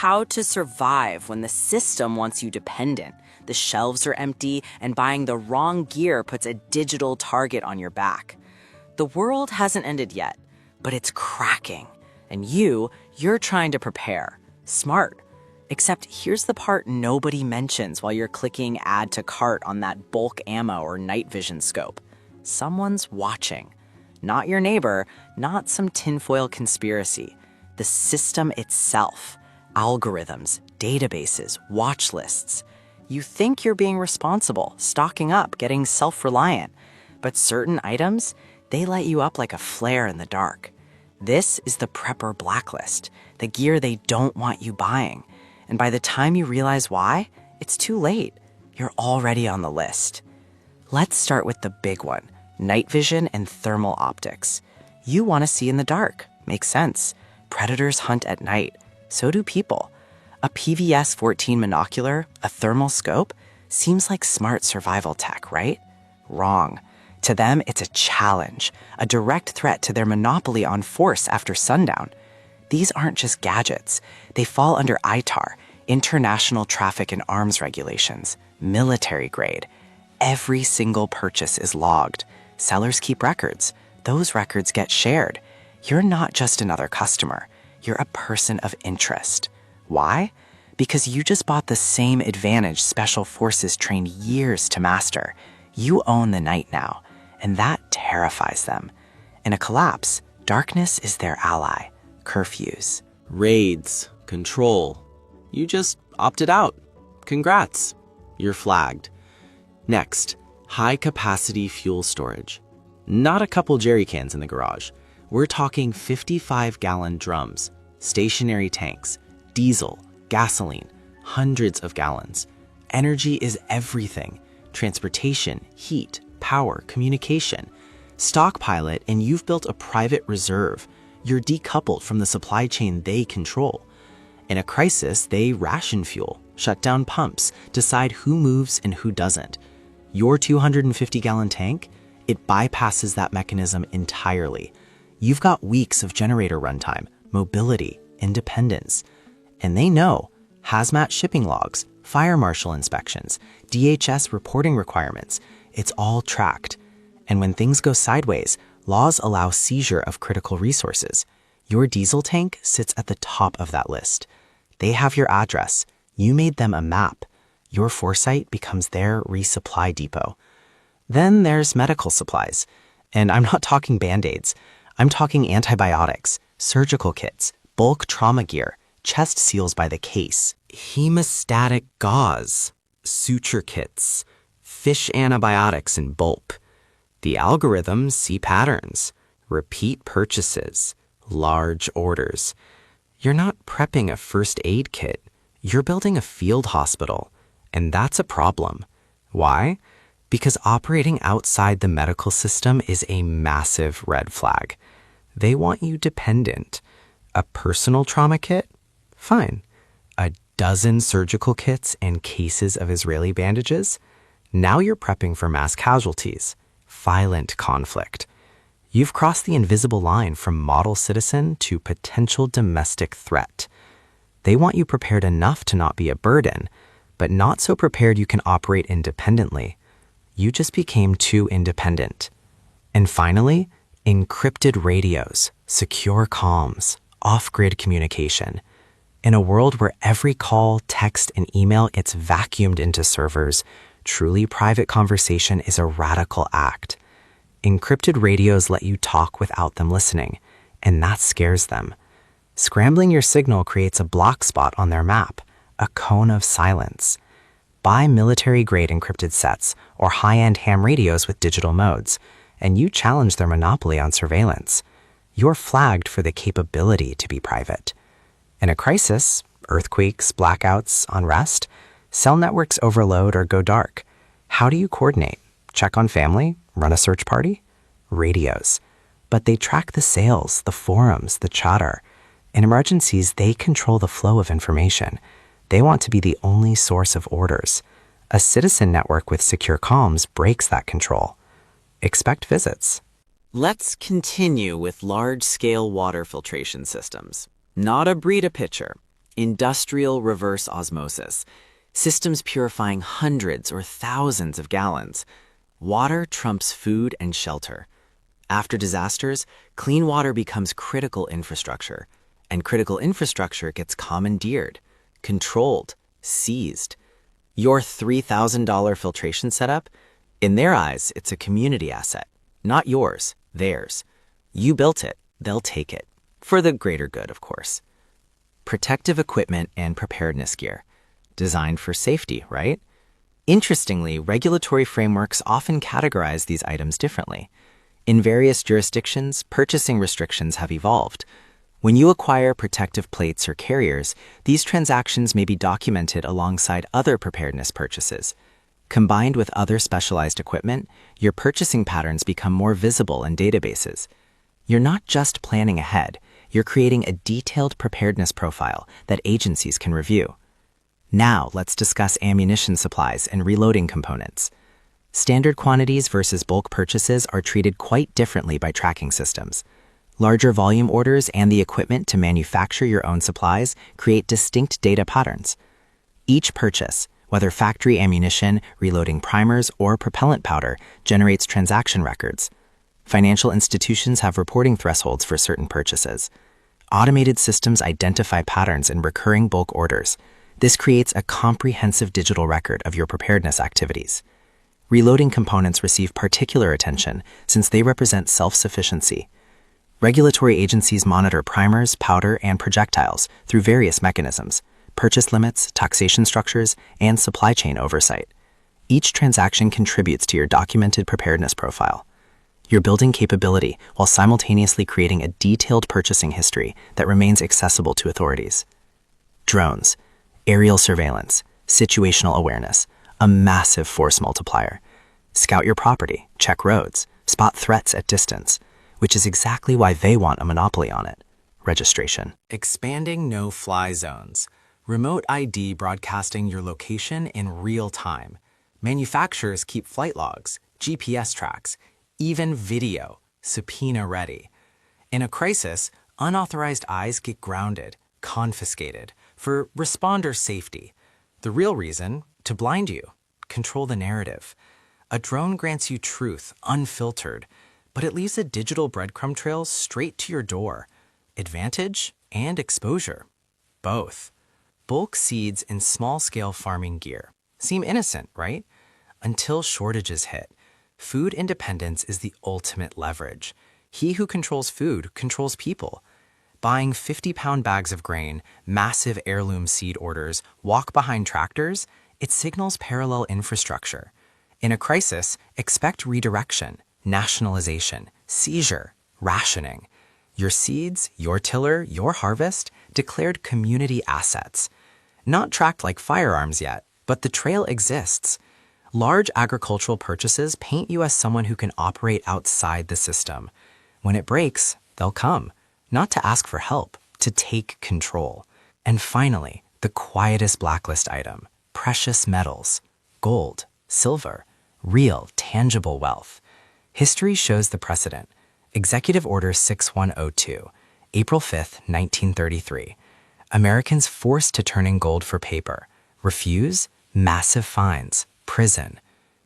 how to survive when the system wants you dependent. The shelves are empty, and buying the wrong gear puts a digital target on your back. The world hasn't ended yet, but it's cracking. And you're trying to prepare. Smart. Except here's the part nobody mentions while you're clicking add to cart on that bulk ammo or night vision scope. Someone's watching. Not your neighbor, not some tinfoil conspiracy. The system itself. Algorithms, databases, watch lists. You think you're being responsible, stocking up, getting self-reliant. But certain items, they light you up like a flare in the dark. This is the prepper blacklist, the gear they don't want you buying. And by the time you realize why, it's too late. You're already on the list. Let's start with the big one, night vision and thermal optics. You want to see in the dark. Makes sense. Predators hunt at night. So do people. A PVS-14 monocular, a thermal scope, seems like smart survival tech, right? Wrong. To them, it's a challenge, a direct threat to their monopoly on force after sundown. These aren't just gadgets. They fall under ITAR, International Traffic in Arms Regulations, military grade. Every single purchase is logged. Sellers keep records. Those records get shared. You're not just another customer. You're a person of interest. Why? Because you just bought the same advantage Special Forces trained years to master. You own the night now, and that terrifies them. In a collapse, darkness is their ally. Curfews. Raids. Control. You just opted out. Congrats. You're flagged. Next, high-capacity fuel storage. Not a couple jerry cans in the garage. We're talking 55-gallon drums, stationary tanks, diesel, gasoline, hundreds of gallons. Energy is everything. Transportation, heat, power, communication. Stockpile it and you've built a private reserve. You're decoupled from the supply chain they control. In a crisis, they ration fuel, shut down pumps, decide who moves and who doesn't. Your 250-gallon tank, it bypasses that mechanism entirely. You've got weeks of generator runtime, mobility, independence. And they know hazmat shipping logs, fire marshal inspections, DHS reporting requirements. It's all tracked. And when things go sideways, laws allow seizure of critical resources. Your diesel tank sits at the top of that list. They have your address. You made them a map. Your foresight becomes their resupply depot. Then there's medical supplies. And I'm not talking Band-Aids. I'm talking antibiotics, surgical kits, bulk trauma gear, chest seals by the case, hemostatic gauze, suture kits, fish antibiotics in bulk. The algorithms see patterns, repeat purchases, large orders. You're not prepping a first aid kit. You're building a field hospital. And that's a problem. Why? Because operating outside the medical system is a massive red flag. They want you dependent. A personal trauma kit? Fine. A dozen surgical kits and cases of Israeli bandages? Now you're prepping for mass casualties. Violent conflict. You've crossed the invisible line from model citizen to potential domestic threat. They want you prepared enough to not be a burden, but not so prepared you can operate independently. You just became too independent. And finally, encrypted radios, secure comms, off-grid communication. In a world where every call, text, and email gets vacuumed into servers, truly private conversation is a radical act. Encrypted radios let you talk without them listening, and that scares them. Scrambling your signal creates a block spot on their map, a cone of silence. Buy military-grade encrypted sets or high-end ham radios with digital modes, and you challenge their monopoly on surveillance. You're flagged for the capability to be private. In a crisis, earthquakes, blackouts, unrest, cell networks overload or go dark. How do you coordinate? Check on family? Run a search party? Radios. But they track the sales, the forums, the chatter. In emergencies, they control the flow of information. They want to be the only source of orders. A citizen network with secure comms breaks that control. Expect visits. Let's continue with large-scale water filtration systems. Not a Brita pitcher. Industrial reverse osmosis. Systems purifying hundreds or thousands of gallons. Water trumps food and shelter. After disasters, clean water becomes critical infrastructure, and critical infrastructure gets commandeered, controlled, seized. Your $3,000 filtration setup? In their eyes, it's a community asset, not yours, theirs. You built it, they'll take it. For the greater good, of course. Protective equipment and preparedness gear. Designed for safety, right? Interestingly, regulatory frameworks often categorize these items differently. In various jurisdictions, purchasing restrictions have evolved. When you acquire protective plates or carriers, these transactions may be documented alongside other preparedness purchases. Combined with other specialized equipment, your purchasing patterns become more visible in databases. You're not just planning ahead, you're creating a detailed preparedness profile that agencies can review. Now, let's discuss ammunition supplies and reloading components. Standard quantities versus bulk purchases are treated quite differently by tracking systems. Larger volume orders and the equipment to manufacture your own supplies create distinct data patterns. Each purchase, whether factory ammunition, reloading primers, or propellant powder, generates transaction records. Financial institutions have reporting thresholds for certain purchases. Automated systems identify patterns in recurring bulk orders. This creates a comprehensive digital record of your preparedness activities. Reloading components receive particular attention since they represent self-sufficiency. Regulatory agencies monitor primers, powder, and projectiles through various mechanisms: purchase limits, taxation structures, and supply chain oversight. Each transaction contributes to your documented preparedness profile. You're building capability while simultaneously creating a detailed purchasing history that remains accessible to authorities. Drones, aerial surveillance, situational awareness, a massive force multiplier. Scout your property, check roads, spot threats at distance, which is exactly why they want a monopoly on it. Registration. Expanding no-fly zones. Remote ID broadcasting your location in real time. Manufacturers keep flight logs, GPS tracks, even video, subpoena ready. In a crisis, unauthorized eyes get grounded, confiscated, for responder safety. The real reason? To blind you, control the narrative. A drone grants you truth, unfiltered, but it leaves a digital breadcrumb trail straight to your door. Advantage and exposure. Both. Bulk seeds in small-scale farming gear. Seem innocent, right? Until shortages hit. Food independence is the ultimate leverage. He who controls food controls people. Buying 50-pound bags of grain, massive heirloom seed orders, walk-behind tractors, it signals parallel infrastructure. In a crisis, expect redirection, nationalization, seizure, rationing. Your seeds, your tiller, your harvest, declared community assets. Not tracked like firearms yet, but the trail exists. Large agricultural purchases paint you as someone who can operate outside the system. When it breaks, they'll come, not to ask for help, to take control. And finally, the quietest blacklist item, precious metals, gold, silver, real, tangible wealth. History shows the precedent. Executive Order 6102, April 5, 1933. Americans forced to turn in gold for paper. Refuse? Massive fines. Prison.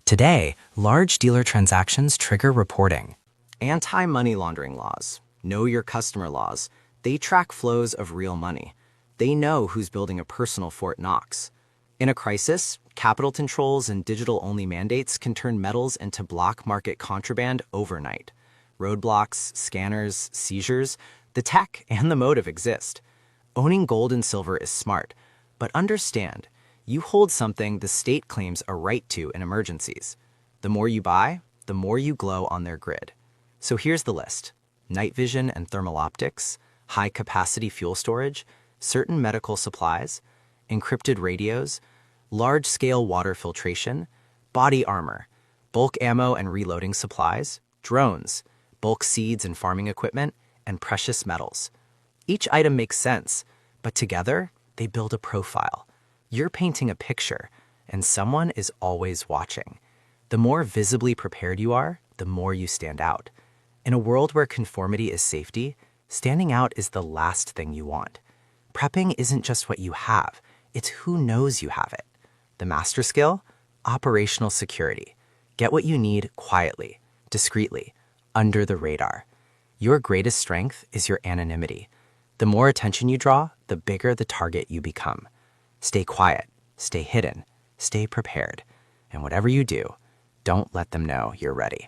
Today, large dealer transactions trigger reporting. Anti-money laundering laws, know your customer laws, they track flows of real money. They know who's building a personal Fort Knox. In a crisis, capital controls and digital-only mandates can turn metals into block market contraband overnight. Roadblocks, scanners, seizures, the tech and the motive exist. Owning gold and silver is smart, but understand, you hold something the state claims a right to in emergencies. The more you buy, the more you glow on their grid. So here's the list: night vision and thermal optics, high-capacity fuel storage, certain medical supplies, encrypted radios, large-scale water filtration, body armor, bulk ammo and reloading supplies, drones, bulk seeds and farming equipment, and precious metals. Each item makes sense, but together, they build a profile. You're painting a picture, and someone is always watching. The more visibly prepared you are, the more you stand out. In a world where conformity is safety, standing out is the last thing you want. Prepping isn't just what you have, it's who knows you have it. The master skill? Operational security. Get what you need quietly, discreetly, under the radar. Your greatest strength is your anonymity. The more attention you draw, the bigger the target you become. Stay quiet, stay hidden, stay prepared. And whatever you do, don't let them know you're ready.